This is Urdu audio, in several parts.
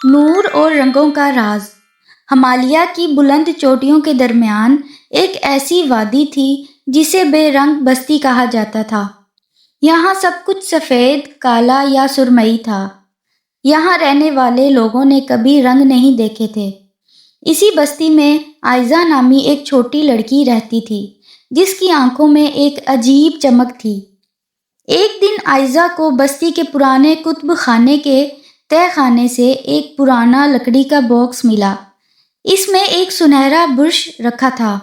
نور اور رنگوں کا راز۔ ہمالیہ کی بلند چوٹیوں کے درمیان ایک ایسی وادی تھی جسے بے رنگ بستی کہا جاتا تھا۔ یہاں سب کچھ سفید، کالا یا سرمئی تھا۔ یہاں رہنے والے لوگوں نے کبھی رنگ نہیں دیکھے تھے۔ اسی بستی میں آئزہ نامی ایک چھوٹی لڑکی رہتی تھی جس کی آنکھوں میں ایک عجیب چمک تھی۔ ایک دن آئزہ کو بستی کے پرانے کتب خانے کے تہہ خانے سے ایک پرانا لکڑی کا باکس ملا۔ اس میں ایک سنہرا برش رکھا تھا۔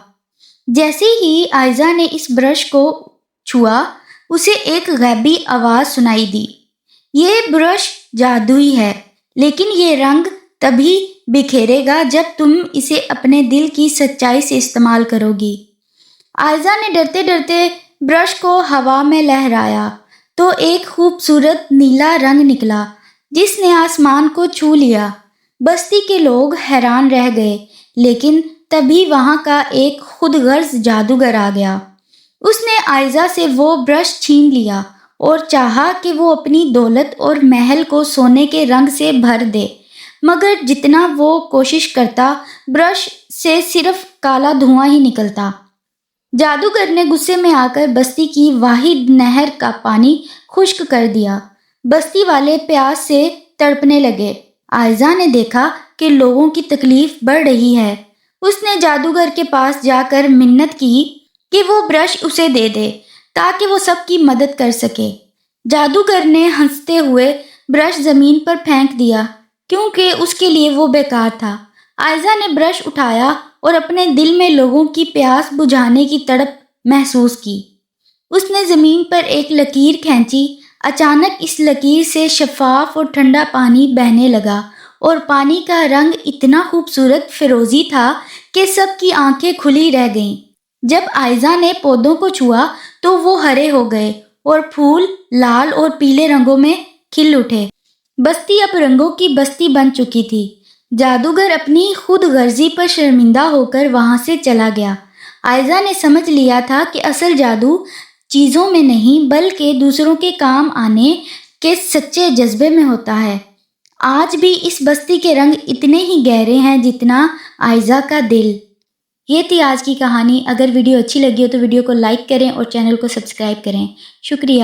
جیسے ہی آئزہ نے اس برش کو چھوا، اسے ایک غیبی آواز سنائی دی۔ یہ برش جادوئی ہے، لیکن یہ رنگ تبھی بکھیرے گا جب تم اسے اپنے دل کی سچائی سے استعمال کرو گی۔ آئزہ نے ڈرتے ڈرتے برش کو ہوا میں لہرایا تو ایک خوبصورت نیلا رنگ نکلا جس نے آسمان کو چھو لیا۔ بستی کے لوگ حیران رہ گئے، لیکن تبھی وہاں کا ایک خود غرض جادوگر آ گیا۔ اس نے آئزہ سے وہ برش چھین لیا اور چاہا کہ وہ اپنی دولت اور محل کو سونے کے رنگ سے بھر دے، مگر جتنا وہ کوشش کرتا، برش سے صرف کالا دھواں ہی نکلتا۔ جادوگر نے غصے میں آ کر بستی کی واحد نہر کا پانی خشک کر دیا۔ بستی والے پیاس سے تڑپنے لگے۔ آئزہ نے دیکھا کہ لوگوں کی تکلیف بڑھ رہی ہے۔ اس نے جادوگر کے پاس جا کر منت کی کہ وہ برش اسے دے دے تاکہ وہ سب کی مدد کر سکے۔ جادوگر نے ہنستے ہوئے برش زمین پر پھینک دیا کیونکہ اس کے لیے وہ بیکار تھا۔ آئزہ نے برش اٹھایا اور اپنے دل میں لوگوں کی پیاس بجھانے کی تڑپ محسوس کی۔ اس نے زمین پر ایک لکیر کھینچی۔ اچانک اس لکیر سے شفاف اور ٹھنڈا پانی بہنے لگا اور پانی کا رنگ اتنا خوبصورت فیروزی تھا کہ سب کی آنکھیں کھلی رہ گئیں۔ جب آئزہ نے پودوں کو چھوا تو وہ ہرے ہو گئے اور پھول لال اور پیلے رنگوں میں کھل اٹھے۔ بستی اب رنگوں کی بستی بن چکی تھی۔ جادوگر اپنی خود غرضی پر شرمندہ ہو کر وہاں سے چلا گیا۔ آئزہ نے سمجھ لیا تھا کہ اصل جادو چیزوں میں نہیں بلکہ دوسروں کے کام آنے کے سچے جذبے میں ہوتا ہے۔ آج بھی اس بستی کے رنگ اتنے ہی گہرے ہیں جتنا آئزہ کا دل۔ یہ تھی آج کی کہانی۔ اگر ویڈیو اچھی لگی ہو تو ویڈیو کو لائک کریں اور چینل کو سبسکرائب کریں۔ شکریہ۔